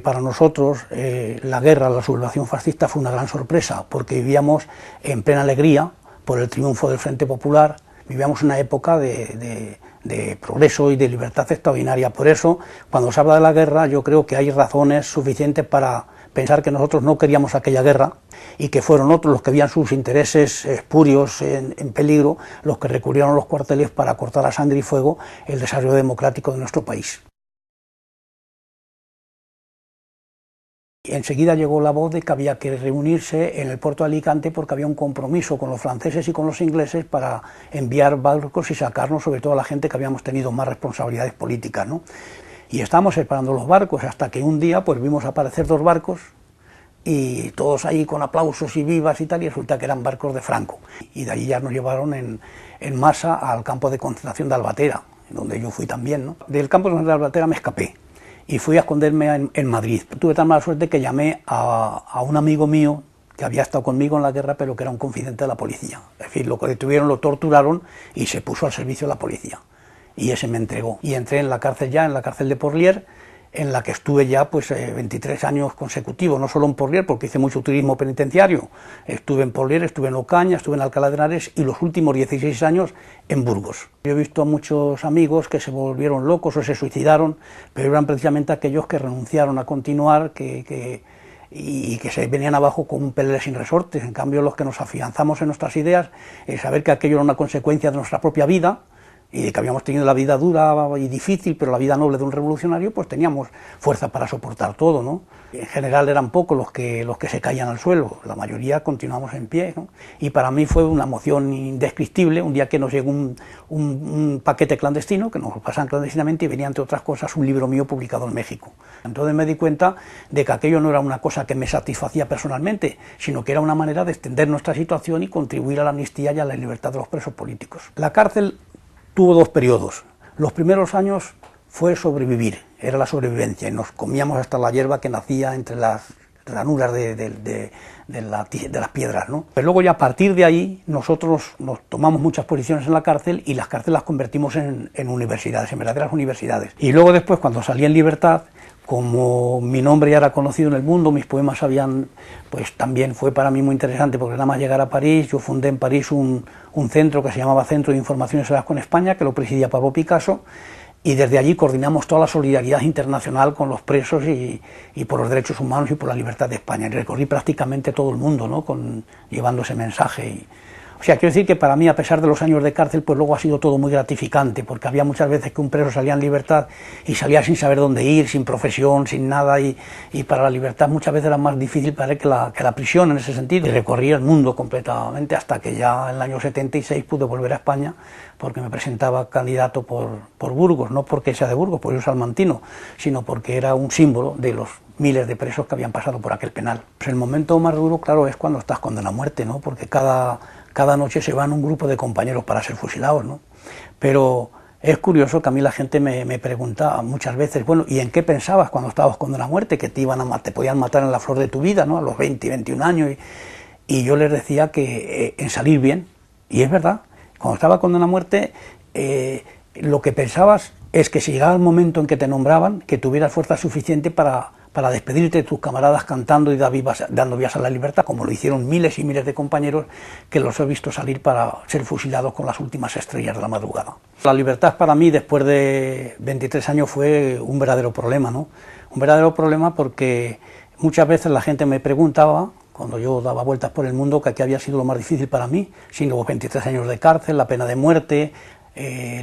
Para nosotros la guerra, la sublevación fascista fue una gran sorpresa, porque vivíamos en plena alegría por el triunfo del Frente Popular, vivíamos una época de progreso y de libertad extraordinaria. Por eso, cuando se habla de la guerra, yo creo que hay razones suficientes para pensar que nosotros no queríamos aquella guerra y que fueron otros los que veían sus intereses espurios en peligro, los que recurrieron a los cuarteles para cortar a sangre y fuego el desarrollo democrático de nuestro país. Enseguida llegó la voz de que había que reunirse en el puerto de Alicante porque había un compromiso con los franceses y con los ingleses para enviar barcos y sacarnos, sobre todo a la gente que habíamos tenido más responsabilidades políticas, ¿no? Y estábamos esperando los barcos hasta que un día pues vimos aparecer dos barcos y todos ahí con aplausos y vivas y tal, y resulta que eran barcos de Franco. Y de allí ya nos llevaron en masa al campo de concentración de Albatera, donde yo fui también, ¿no? Del campo de concentración de Albatera me escapé y fui a esconderme en Madrid. Tuve tan mala suerte que llamé a un amigo mío que había estado conmigo en la guerra, pero que era un confidente de la policía. Es decir, lo que detuvieron, lo torturaron y se puso al servicio de la policía. Y ese me entregó. Y entré en la cárcel ya, en la cárcel de Porlier, en la que estuve ya pues 23 años consecutivos, no solo en Porlier, porque hice mucho turismo penitenciario. Estuve en Porlier, estuve en Ocaña, estuve en Alcalá de Henares y los últimos 16 años en Burgos. Yo he visto a muchos amigos que se volvieron locos o se suicidaron, pero eran precisamente aquellos que renunciaron a continuar, y que se venían abajo con un pelele sin resortes. En cambio, los que nos afianzamos en nuestras ideas, saber que aquello era una consecuencia de nuestra propia vida, y de que habíamos tenido la vida dura y difícil, pero la vida noble de un revolucionario, pues teníamos fuerza para soportar todo, ¿no? En general eran pocos los que se caían al suelo, la mayoría continuamos en pie, ¿no? Y para mí fue una emoción indescriptible un día que nos llegó un paquete clandestino, que nos lo pasan clandestinamente, y venía, entre otras cosas, un libro mío publicado en México. Entonces me di cuenta de que aquello no era una cosa que me satisfacía personalmente, sino que era una manera de extender nuestra situación y contribuir a la amnistía y a la libertad de los presos políticos. La cárcel tuvo dos periodos. Los primeros años fue sobrevivir, era la sobrevivencia, y nos comíamos hasta la hierba que nacía entre las ranuras de las piedras, ¿no? Pero luego ya a partir de ahí nosotros nos tomamos muchas posiciones en la cárcel y las cárceles las convertimos en universidades, en verdaderas universidades. Y luego después, cuando salí en libertad, como mi nombre ya era conocido en el mundo, mis poemas pues también fue para mí muy interesante, porque nada más llegar a París, yo fundé en París un centro que se llamaba Centro de Información y Sociedad con España, que lo presidía Pablo Picasso, y desde allí coordinamos toda la solidaridad internacional con los presos y por los derechos humanos y por la libertad de España. Y recorrí prácticamente todo el mundo, ¿no? Llevando ese mensaje. O sea, quiero decir que para mí, a pesar de los años de cárcel, pues luego ha sido todo muy gratificante, porque había muchas veces que un preso salía en libertad y salía sin saber dónde ir, sin profesión, sin nada, y para la libertad muchas veces era más difícil para él que la prisión en ese sentido. Y recorrí el mundo completamente hasta que ya en el año 76 pude volver a España, porque me presentaba candidato por Burgos, no porque sea de Burgos, porque yo soy salmantino, sino porque era un símbolo de los miles de presos que habían pasado por aquel penal. Pues el momento más duro, claro, es cuando estás condenado a muerte, ¿no? Porque cada noche se van un grupo de compañeros para ser fusilados, ¿no? Pero es curioso que a mí la gente me pregunta muchas veces, bueno, ¿y en qué pensabas cuando estabas condenado a muerte? Que te podían matar en la flor de tu vida, ¿no? A los 20, 21 años, y yo les decía que en salir bien, y es verdad, cuando estaba condenado a muerte, lo que pensabas es que si llegaba el momento en que te nombraban, que tuvieras fuerza suficiente para despedirte de tus camaradas cantando y dando vías a la libertad, como lo hicieron miles y miles de compañeros que los he visto salir para ser fusilados con las últimas estrellas de la madrugada. La libertad para mí, después de 23 años, fue un verdadero problema, ¿no? Un verdadero problema porque muchas veces la gente me preguntaba, cuando yo daba vueltas por el mundo, que qué había sido lo más difícil para mí, si los 23 años de cárcel, la pena de muerte,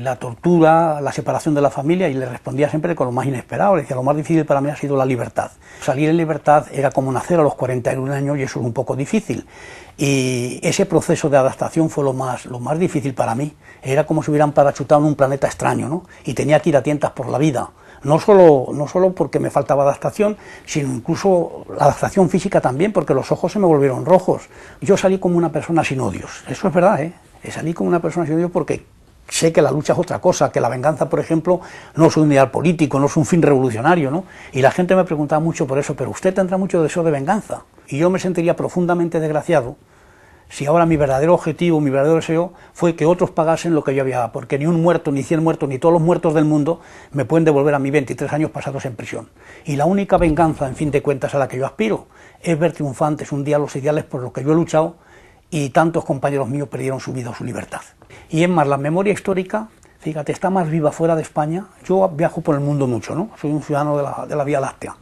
la tortura, la separación de la familia, y le respondía siempre con lo más inesperado. Le decía, lo más difícil para mí ha sido la libertad. Salir en libertad era como nacer a los 41 años, y eso es un poco difícil. Y ese proceso de adaptación fue lo más difícil para mí. Era como si hubieran parachutado en un planeta extraño, ¿no? Y tenía que ir a tientas por la vida. No solo porque me faltaba adaptación, sino incluso la adaptación física también, porque los ojos se me volvieron rojos. Yo salí como una persona sin odios, eso es verdad, ¿eh? Salí como una persona sin odios porque sé que la lucha es otra cosa, que la venganza, por ejemplo, no es un ideal político, no es un fin revolucionario, ¿no? Y la gente me preguntaba mucho por eso, pero usted tendrá mucho deseo de venganza. Y yo me sentiría profundamente desgraciado si ahora mi verdadero objetivo, mi verdadero deseo fue que otros pagasen lo que yo había, porque ni un muerto, ni 100 muertos, ni todos los muertos del mundo me pueden devolver a mí 23 años pasados en prisión. Y la única venganza, en fin de cuentas, a la que yo aspiro es ver triunfantes un día los ideales por los que yo he luchado y tantos compañeros míos perdieron su vida o su libertad. Y es más, la memoria histórica, fíjate, está más viva fuera de España. Yo viajo por el mundo mucho, ¿no? Soy un ciudadano de la Vía Láctea.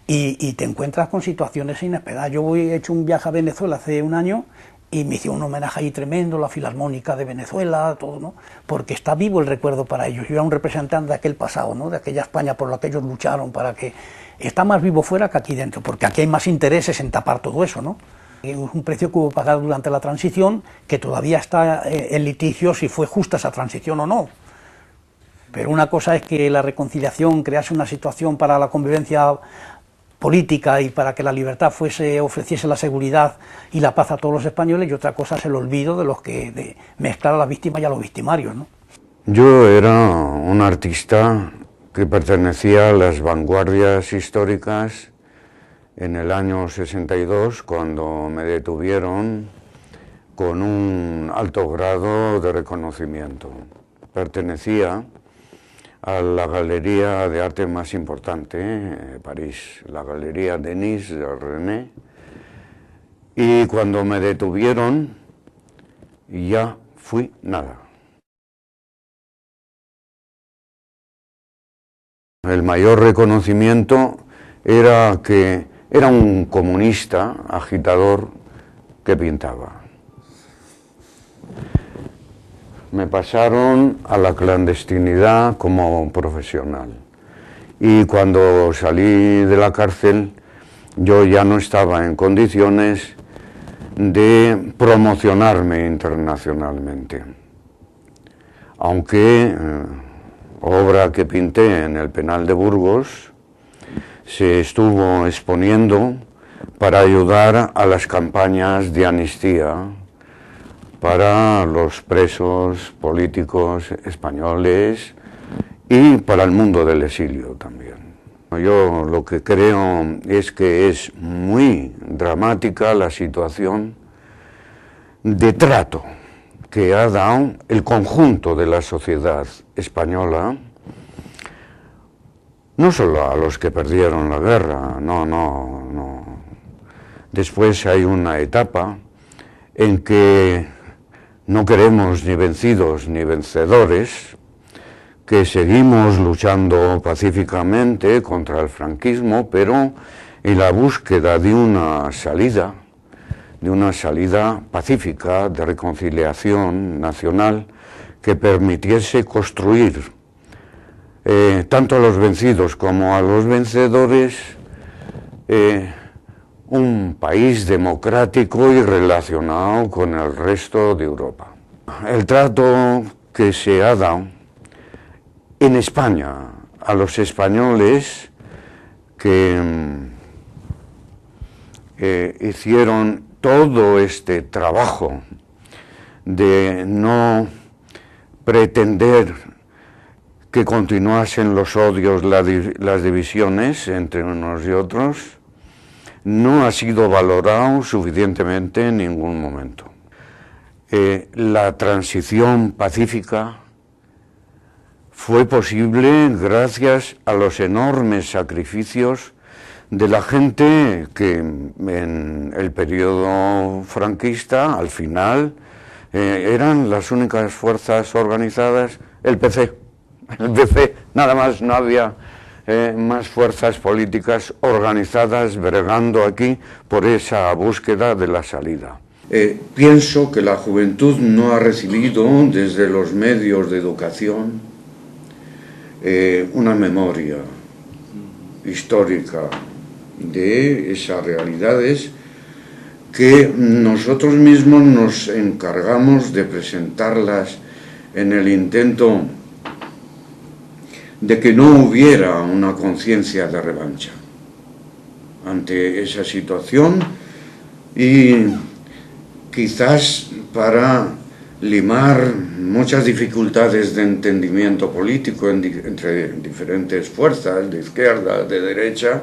Y te encuentras con situaciones inesperadas. Yo he hecho un viaje a Venezuela hace un año y me hicieron un homenaje allí tremendo, la Filarmónica de Venezuela, todo, ¿no? Porque está vivo el recuerdo para ellos. Yo era un representante de aquel pasado, ¿no? De aquella España por la que ellos lucharon, para que... Está más vivo fuera que aquí dentro, porque aquí hay más intereses en tapar todo eso, ¿no? Es un precio que hubo pagado durante la transición, que todavía está en litigio si fue justa esa transición o no. Pero una cosa es que la reconciliación crease una situación para la convivencia política y para que la libertad ofreciese la seguridad y la paz a todos los españoles, y otra cosa es el olvido de los que de mezclar a las víctimas y a los victimarios, ¿no? Yo era un artista que pertenecía a las vanguardias históricas en el año 62, cuando me detuvieron con un alto grado de reconocimiento. Pertenecía a la galería de arte más importante de París, la Galería Denis de René, y cuando me detuvieron ya fui nada. El mayor reconocimiento era que era un comunista, agitador, que pintaba. Me pasaron a la clandestinidad como profesional. Y cuando salí de la cárcel, yo ya no estaba en condiciones de promocionarme internacionalmente. Aunque obra que pinté en el penal de Burgos se estuvo exponiendo para ayudar a las campañas de amnistía para los presos políticos españoles y para el mundo del exilio también. Yo lo que creo es que es muy dramática la situación de trato que ha dado el conjunto de la sociedad española, no solo a los que perdieron la guerra, no. Después hay una etapa en que no queremos ni vencidos ni vencedores, que seguimos luchando pacíficamente contra el franquismo, pero en la búsqueda de una salida pacífica, de reconciliación nacional, que permitiese construir tanto a los vencidos como a los vencedores un país democrático y relacionado con el resto de Europa. El trato que se ha dado en España a los españoles que hicieron todo este trabajo de no pretender que continuasen los odios, las divisiones entre unos y otros, no ha sido valorado suficientemente en ningún momento. La transición pacífica fue posible gracias a los enormes sacrificios de la gente que en el periodo franquista, al final, eran las únicas fuerzas organizadas, el PC, nada más, no había más fuerzas políticas organizadas bregando aquí por esa búsqueda de la salida. Pienso que la juventud no ha recibido desde los medios de educación una memoria histórica de esas realidades que nosotros mismos nos encargamos de presentarlas en el intento de que no hubiera una conciencia de revancha ante esa situación, y quizás para limar muchas dificultades de entendimiento político entre diferentes fuerzas, de izquierda, de derecha,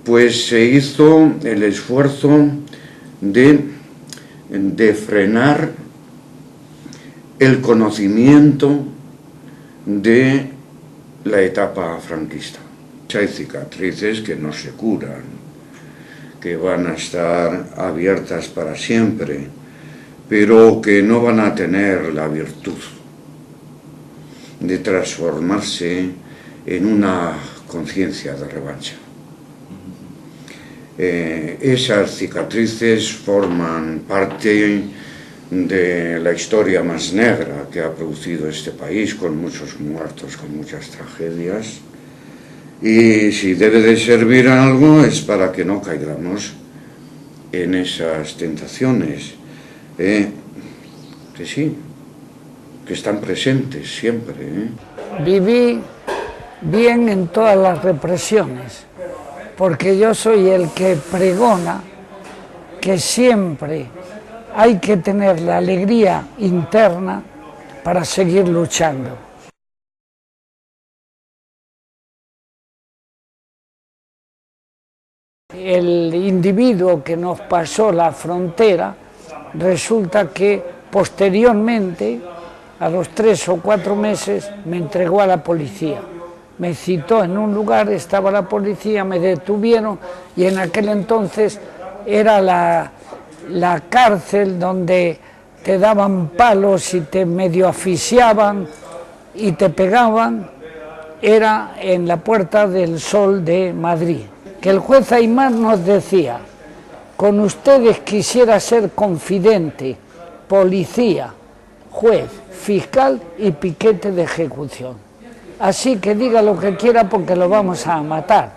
pues se hizo el esfuerzo de de frenar el conocimiento de la etapa franquista. Hay cicatrices que no se curan, que van a estar abiertas para siempre, pero que no van a tener la virtud de transformarse en una conciencia de revancha. Esas cicatrices forman parte de la historia más negra que ha producido este país, con muchos muertos, con muchas tragedias, y si debe de servir a algo es para que no caigamos en esas tentaciones, que sí, que están presentes siempre. Viví bien en todas las represiones, porque yo soy el que pregona que siempre hay que tener la alegría interna para seguir luchando. El individuo que nos pasó la frontera, resulta que posteriormente, a los 3 o 4 meses, me entregó a la policía. Me citó en un lugar, estaba la policía, me detuvieron y en aquel entonces era la cárcel donde te daban palos y te medio asfixiaban y te pegaban, era en la Puerta del Sol de Madrid. Que el juez Aymar nos decía: con ustedes quisiera ser confidente, policía, juez, fiscal y piquete de ejecución. Así que diga lo que quiera porque lo vamos a matar.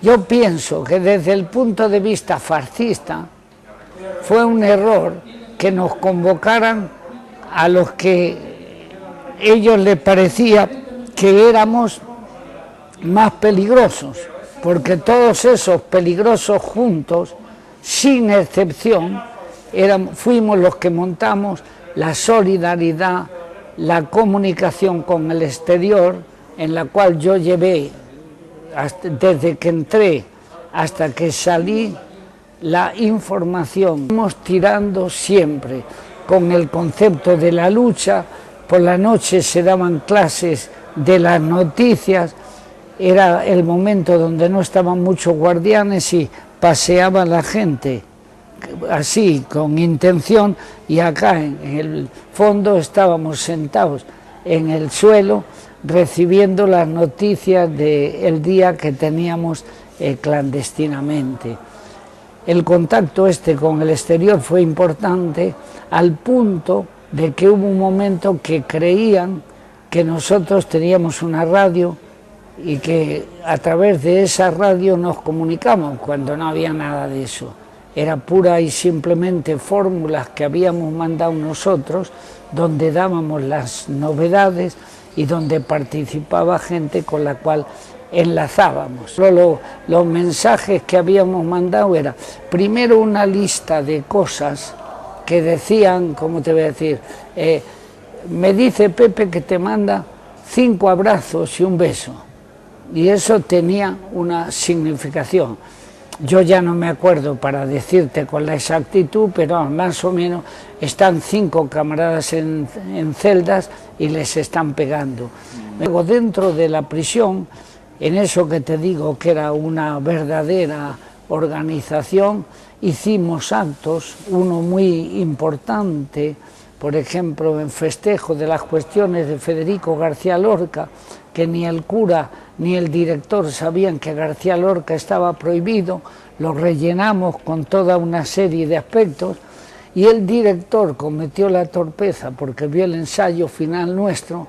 Yo pienso que desde el punto de vista fascista fue un error que nos convocaran a los que ellos les parecía que éramos más peligrosos, porque todos esos peligrosos juntos, sin excepción, fuimos los que montamos la solidaridad, la comunicación con el exterior, en la cual yo llevé, desde que entré hasta que salí, la información. Estamos tirando siempre con el concepto de la lucha. Por la noche se daban clases de las noticias, era el momento donde no estaban muchos guardianes y paseaba la gente así, con intención, y acá en el fondo estábamos sentados en el suelo recibiendo las noticias del día que teníamos clandestinamente. El contacto con el exterior fue importante, al punto de que hubo un momento que creían que nosotros teníamos una radio y que a través de esa radio nos comunicamos, cuando no había nada de eso. Era pura y simplemente fórmulas que habíamos mandado nosotros, donde dábamos las novedades y donde participaba gente con la cual enlazábamos. Los mensajes que habíamos mandado era, primero, una lista de cosas que decían, ¿cómo te voy a decir? Me dice Pepe que te manda 5 abrazos y un beso. Y eso tenía una significación. Yo ya no me acuerdo para decirte con la exactitud, pero más o menos están 5 camaradas en celdas y les están pegando. Luego, dentro de la prisión, en eso que te digo que era una verdadera organización, hicimos actos, uno muy importante, por ejemplo, en festejo de las cuestiones de Federico García Lorca, que ni el cura ni el director sabían que García Lorca estaba prohibido, lo rellenamos con toda una serie de aspectos, y el director cometió la torpeza, porque vio el ensayo final nuestro,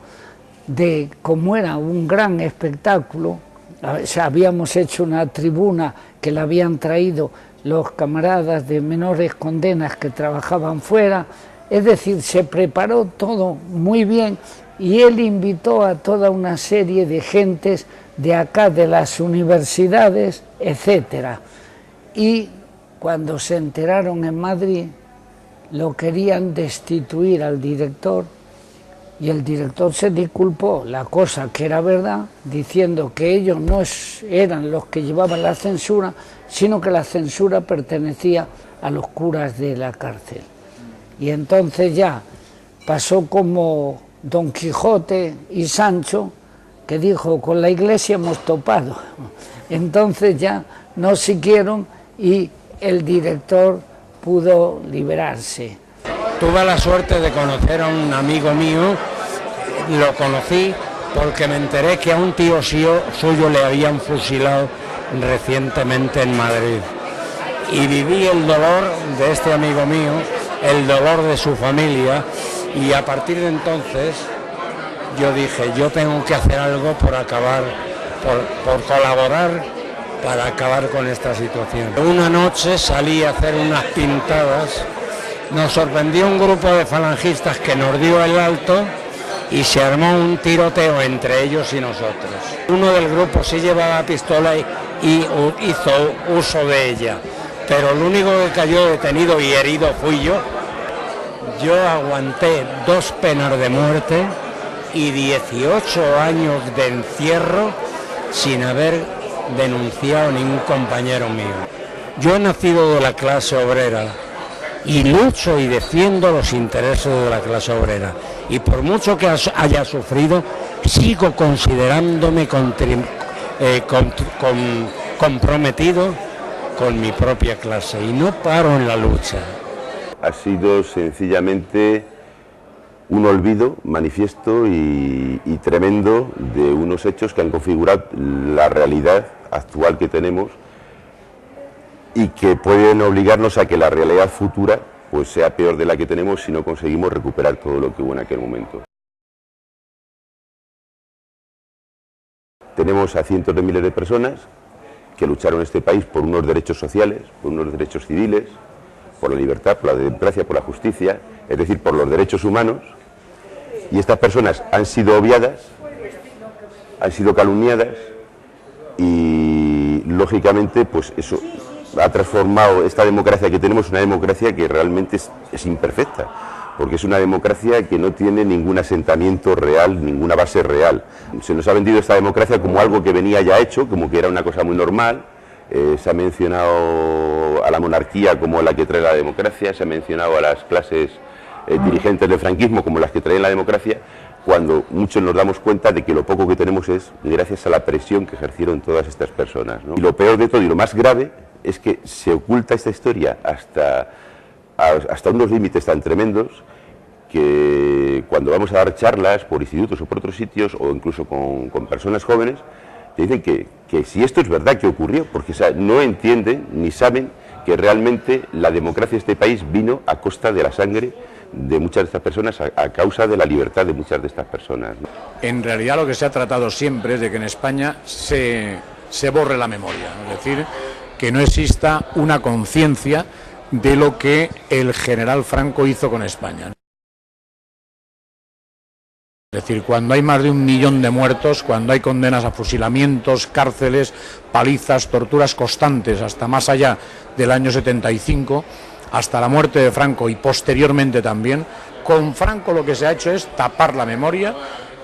de cómo era un gran espectáculo. O sea, habíamos hecho una tribuna que la habían traído los camaradas de menores condenas que trabajaban fuera, es decir, se preparó todo muy bien, y él invitó a toda una serie de gentes de acá, de las universidades, etcétera. Y cuando se enteraron en Madrid, lo querían destituir al director y el director se disculpó, la cosa que era verdad, diciendo que ellos no eran los que llevaban la censura, sino que la censura pertenecía a los curas de la cárcel. Y entonces ya pasó como Don Quijote y Sancho, que dijo, con la iglesia hemos topado. Entonces ya no siguieron y el director pudo liberarse. Tuve la suerte de conocer a un amigo mío, lo conocí porque me enteré que a un tío suyo le habían fusilado recientemente en Madrid. Y viví el dolor de este amigo mío, el dolor de su familia, y a partir de entonces yo dije, yo tengo que hacer algo por acabar, por colaborar para acabar con esta situación. Una noche salí a hacer unas pintadas, nos sorprendió un grupo de falangistas que nos dio el alto y se armó un tiroteo entre ellos y nosotros. Uno del grupo sí llevaba pistola y hizo uso de ella, pero el único que cayó detenido y herido fui yo. Yo aguanté 2 penas de muerte y 18 años de encierro sin haber denunciado a ningún compañero mío. Yo he nacido de la clase obrera y lucho y defiendo los intereses de la clase obrera, y por mucho que haya sufrido, sigo considerándome comprometido con mi propia clase y no paro en la lucha. Ha sido sencillamente un olvido manifiesto y tremendo de unos hechos que han configurado la realidad actual que tenemos y que pueden obligarnos a que la realidad futura pues sea peor de la que tenemos si no conseguimos recuperar todo lo que hubo en aquel momento. Tenemos a cientos de miles de personas que lucharon en este país por unos derechos sociales, por unos derechos civiles, por la libertad, por la democracia, por la justicia, es decir, por los derechos humanos, y estas personas han sido obviadas, han sido calumniadas, y lógicamente pues eso ha transformado esta democracia que tenemos en una democracia que realmente es imperfecta, porque es una democracia que no tiene ningún asentamiento real, ninguna base real. Se nos ha vendido esta democracia como algo que venía ya hecho, como que era una cosa muy normal. Se ha mencionado a la monarquía como la que trae la democracia, se ha mencionado a las clases dirigentes del franquismo como las que traen la democracia, cuando muchos nos damos cuenta de que lo poco que tenemos es gracias a la presión que ejercieron todas estas personas, ¿no? Y lo peor de todo y lo más grave es que se oculta esta historia hasta unos límites tan tremendos que cuando vamos a dar charlas por institutos o por otros sitios, o incluso con personas jóvenes, te dicen que si esto es verdad que ocurrió, porque no entienden ni saben que realmente la democracia de este país vino a costa de la sangre de muchas de estas personas, a causa de la libertad de muchas de estas personas, ¿no? En realidad lo que se ha tratado siempre es de que en España se borre la memoria, es decir, que no exista una conciencia de lo que el general Franco hizo con España. Es decir, cuando hay más de 1 millón de muertos, cuando hay condenas a fusilamientos, cárceles, palizas, torturas constantes, hasta más allá del año 75, hasta la muerte de Franco y posteriormente también, con Franco lo que se ha hecho es tapar la memoria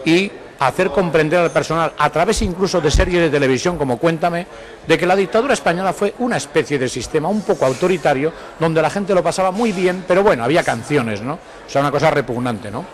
y hacer comprender al personal, a través incluso de series de televisión como Cuéntame, de que la dictadura española fue una especie de sistema un poco autoritario, donde la gente lo pasaba muy bien, pero bueno, había canciones, ¿no? O sea, una cosa repugnante, ¿no?